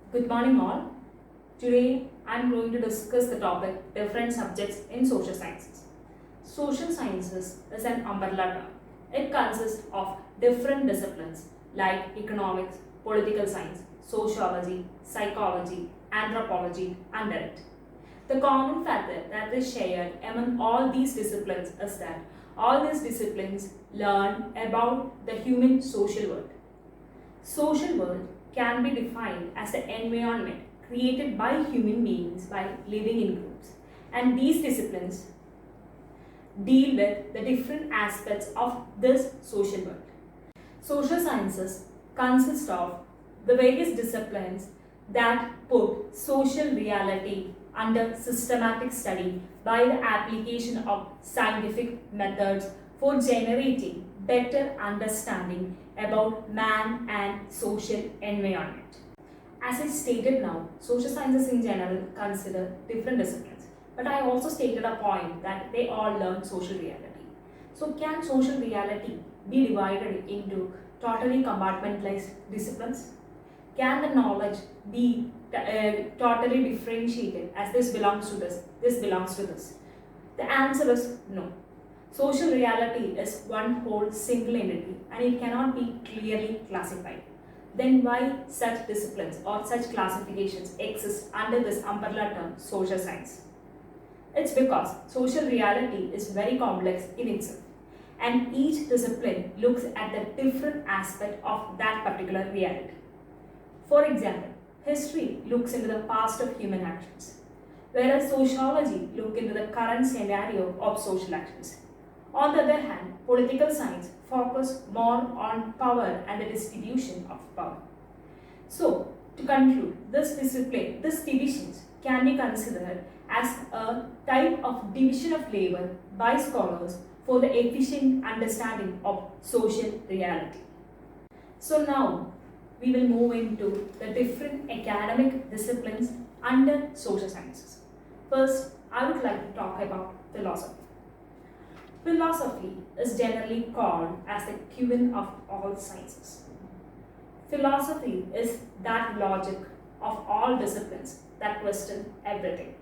Good morning all. Today I am going to discuss the topic different subjects in social sciences. Social sciences is an umbrella term. It consists of different disciplines like economics, political science, sociology, psychology, anthropology under it. The common factor that is shared among all these disciplines is that all these disciplines learn about the human social world. Social world can be defined as the environment created by human beings by living in groups. And these disciplines deal with the different aspects of this social world. Social sciences consist of the various disciplines that put social reality under systematic study by the application of scientific methods for generating better understanding about man and social environment. As I stated now, social sciences in general consider different disciplines, but I also stated a point that they all learn social reality. So can social reality be divided into totally compartmentalized disciplines? Can the knowledge be totally differentiated as this belongs to this belongs to this? The answer is no. Social reality is one whole single entity and it cannot be clearly classified. Then why such disciplines or such classifications exist under this umbrella term social science? It's because social reality is very complex in itself and each discipline looks at the different aspect of that particular reality. For example, history looks into the past of human actions, whereas sociology looks into the current scenario of social actions. On the other hand, political science focuses more on power and the distribution of power. So, to conclude, these divisions can be considered as a type of division of labor by scholars for the efficient understanding of social reality. So now, we will move into the different academic disciplines under social sciences. First, I would like to talk about philosophy. Philosophy is generally called as the queen of all sciences. Philosophy is that logic of all disciplines that question everything.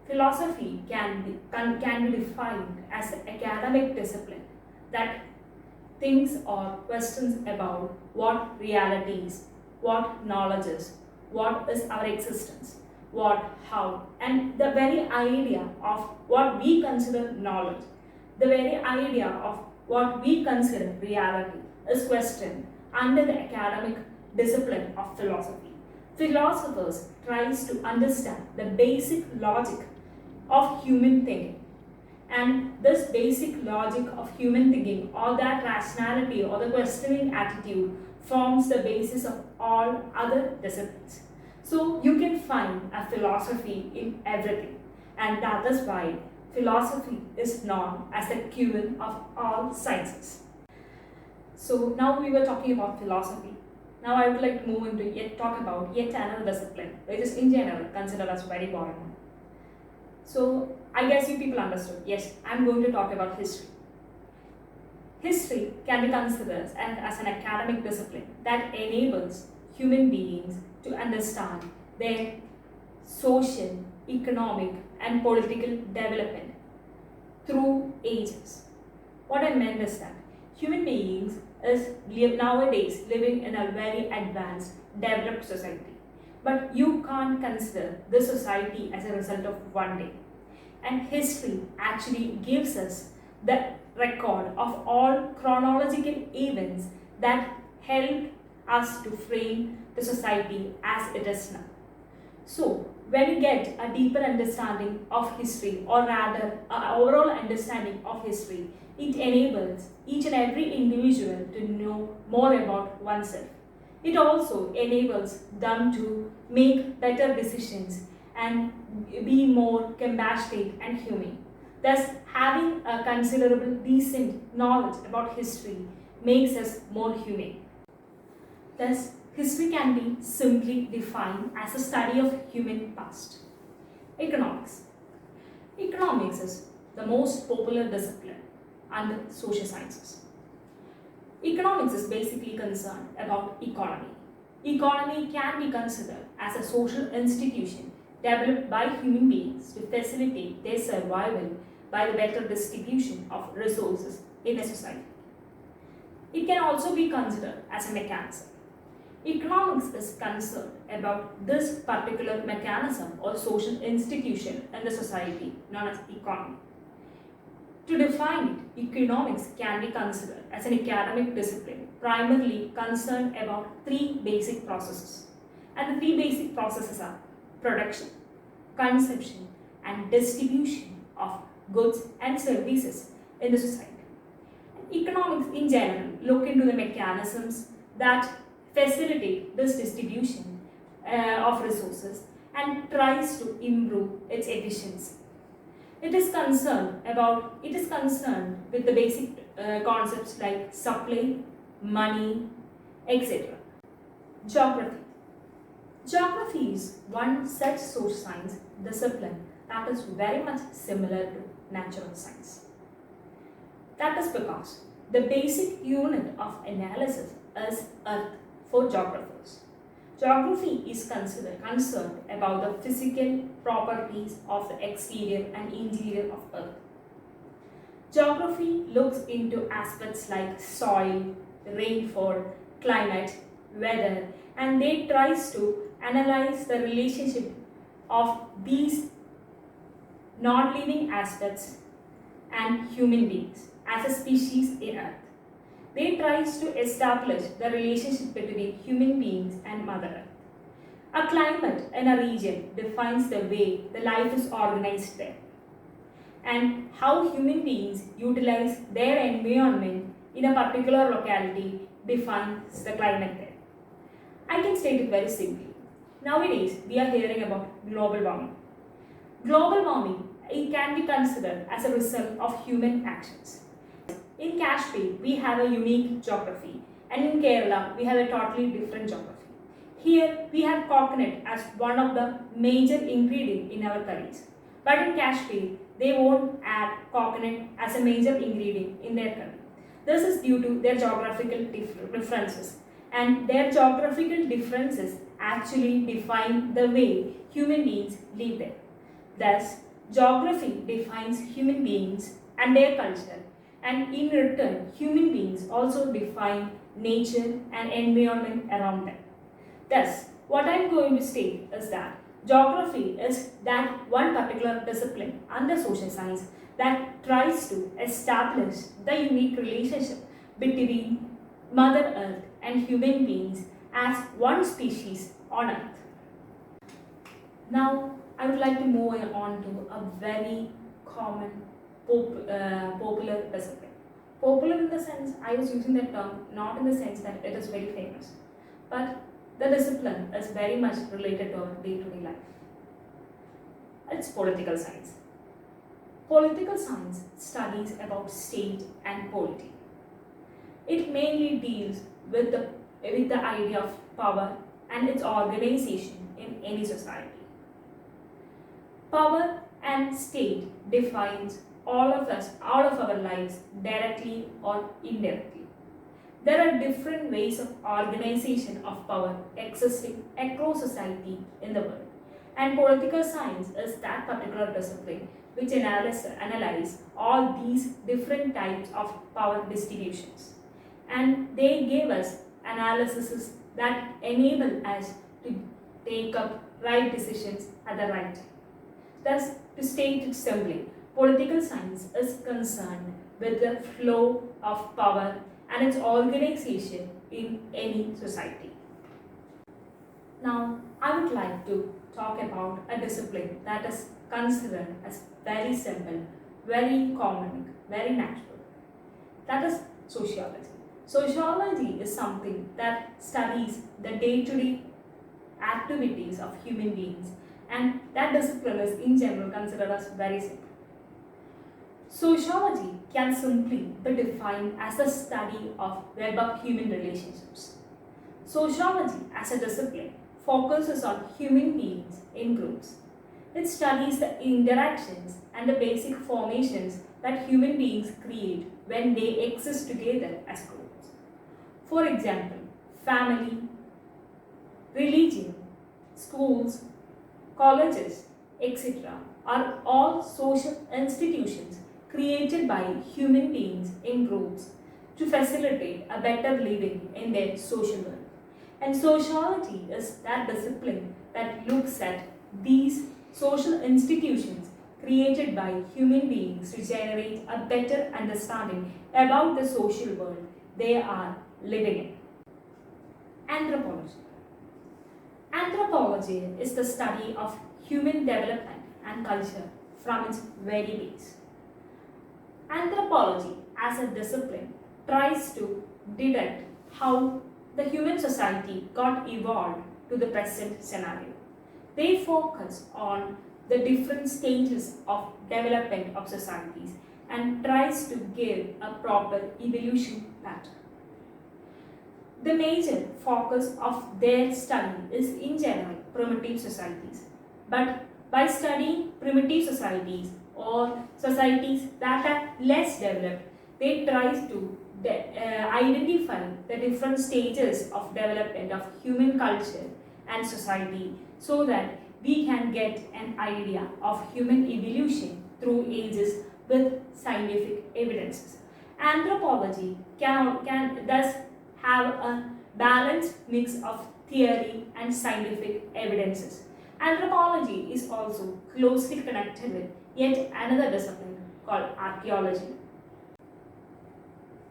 Philosophy can be defined as an academic discipline that thinks or questions about what reality is, what knowledge is, what is our existence, what, how, and the very idea of what we consider knowledge, the very idea of what we consider reality is questioned under the academic discipline of philosophy. Philosophers tries to understand the basic logic of human thinking. And this basic logic of human thinking or that rationality or the questioning attitude forms the basis of all other disciplines. So you can find a philosophy in everything, and that is why philosophy is known as the queen of all sciences. So now we were talking about philosophy. Now I would like to move into talk about yet another discipline, which is in general considered as very boring. So I guess you people understood. Yes, I'm going to talk about history. History can be considered as an academic discipline that enables human beings to understand their social, economic, and political development through ages. What I meant is that human beings is nowadays living in a very advanced, developed society. But you can't consider this society as a result of one day. And history actually gives us the record of all chronological events that help us to frame the society as it is now. So, when you get a deeper understanding of history, or rather, an overall understanding of history, it enables each and every individual to know more about oneself. It also enables them to make better decisions and be more compassionate and humane. Thus, having a considerable decent knowledge about history makes us more humane. Thus, history can be simply defined as a study of human past. Economics. Economics is the most popular discipline under social sciences. Economics is basically concerned about economy. Economy can be considered as a social institution developed by human beings to facilitate their survival by the better distribution of resources in a society. It can also be considered as a mechanism. Economics is concerned about this particular mechanism or social institution in the society known as economy. To define it, economics can be considered as an academic discipline primarily concerned about three basic processes. And the three basic processes are production, consumption, and distribution of goods and services in the society. Economics in general look into the mechanisms that facilitate this distribution of resources and tries to improve its efficiency. It is concerned with the basic concepts like supply, money, etc. Geography. Geography is one such social science discipline that is very much similar to natural science. That is because the basic unit of analysis is Earth for geographers. Geography is concerned about the physical properties of the exterior and interior of Earth. Geography looks into aspects like soil, rainfall, climate, weather, and they tries to analyze the relationship of these non-living aspects and human beings as a species in Earth. They tries to establish the relationship between human beings and Mother Earth. A climate in a region defines the way the life is organized there, and how human beings utilize their environment in a particular locality defines the climate there. I can state it very simply. Nowadays, we are hearing about global warming. Global warming, it can be considered as a result of human actions. In Kashmir, we have a unique geography, and in Kerala, we have a totally different geography. Here, we have coconut as one of the major ingredients in our curries. But in Kashmir, they won't add coconut as a major ingredient in their curry. This is due to their geographical differences, and their geographical differences actually define the way human beings live there. Thus, geography defines human beings and their culture, and in return, human beings also define nature and environment around them. Thus, what I am going to state is that geography is that one particular discipline under social science that tries to establish the unique relationship between Mother Earth and human beings as one species on Earth. Now, I would like to move on to a very common popular discipline. Popular in the sense, I was using that term not in the sense that it is very famous, but the discipline is very much related to our day-to-day life. It's political science. Political science studies about state and polity. It mainly deals with the idea of power and its organization in any society. Power and state defines all of our lives directly or indirectly. There are different ways of organization of power existing across society in the world, and political science is that particular discipline which analyze all these different types of power distributions, and they give us analyses that enable us to take up right decisions at the right time. Thus, to state it simply, political science is concerned with the flow of power and its organization in any society. Now, I would like to talk about a discipline that is considered as very simple, very common, very natural. That is sociology. Sociology is something that studies the day-to-day activities of human beings, and that discipline is in general considered as very simple. Sociology can simply be defined as the study of web of human relationships. Sociology as a discipline focuses on human beings in groups. It studies the interactions and the basic formations that human beings create when they exist together as groups. For example, family, religion, schools, colleges, etc. are all social institutions created by human beings in groups to facilitate a better living in their social world. And sociology is that discipline that looks at these social institutions created by human beings to generate a better understanding about the social world they are living in. Anthropology. Anthropology is the study of human development and culture from its very base. Anthropology as a discipline tries to detect how the human society got evolved to the present scenario. They focus on the different stages of development of societies and tries to give a proper evolution pattern. The major focus of their study is in general primitive societies, but by studying primitive societies or societies that are less developed, they try to identify the different stages of development of human culture and society so that we can get an idea of human evolution through ages with scientific evidences. Anthropology can thus have a balanced mix of theory and scientific evidences. Anthropology is also closely connected with yet another discipline called archaeology.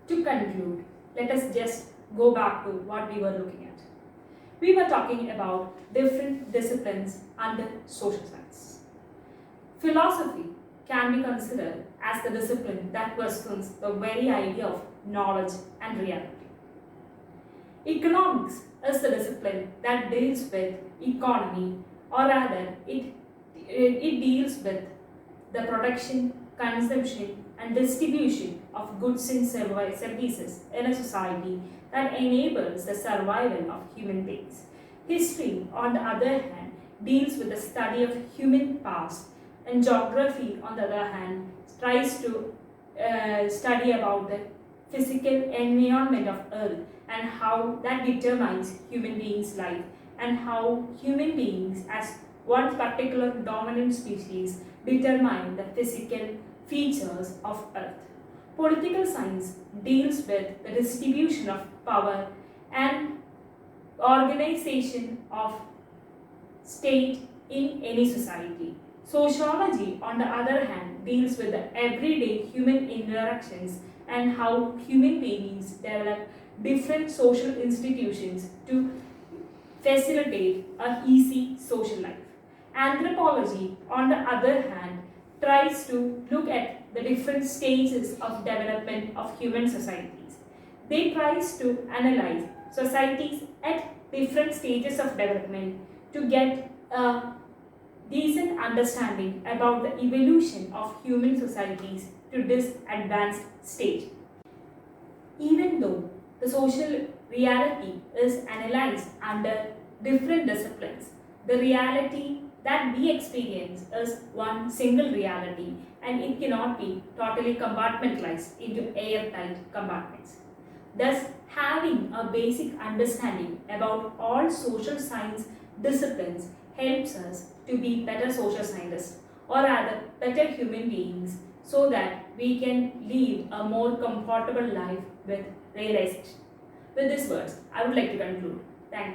To conclude, let us just go back to what we were looking at. We were talking about different disciplines under social science. Philosophy can be considered as the discipline that questions the very idea of knowledge and reality. Economics is the discipline that deals with economy, or rather it deals with the production, consumption and distribution of goods and services in a society that enables the survival of human beings. History, on the other hand, deals with the study of human past, and geography, on the other hand, tries to study about the physical environment of Earth and how that determines human beings' life and how human beings as one particular dominant species determine the physical features of Earth. Political science deals with the distribution of power and organization of state in any society. Sociology, on the other hand, deals with the everyday human interactions and how human beings develop different social institutions to facilitate a easy social life. Anthropology, on the other hand, tries to look at the different stages of development of human societies. They tries to analyze societies at different stages of development to get a decent understanding about the evolution of human societies to this advanced stage. Even though the social reality is analyzed under different disciplines, the reality that we experience is one single reality and it cannot be totally compartmentalized into airtight compartments. Thus, having a basic understanding about all social science disciplines helps us to be better social scientists or rather better human beings so that we can lead a more comfortable life with realization. With these words, I would like to conclude. Thank you.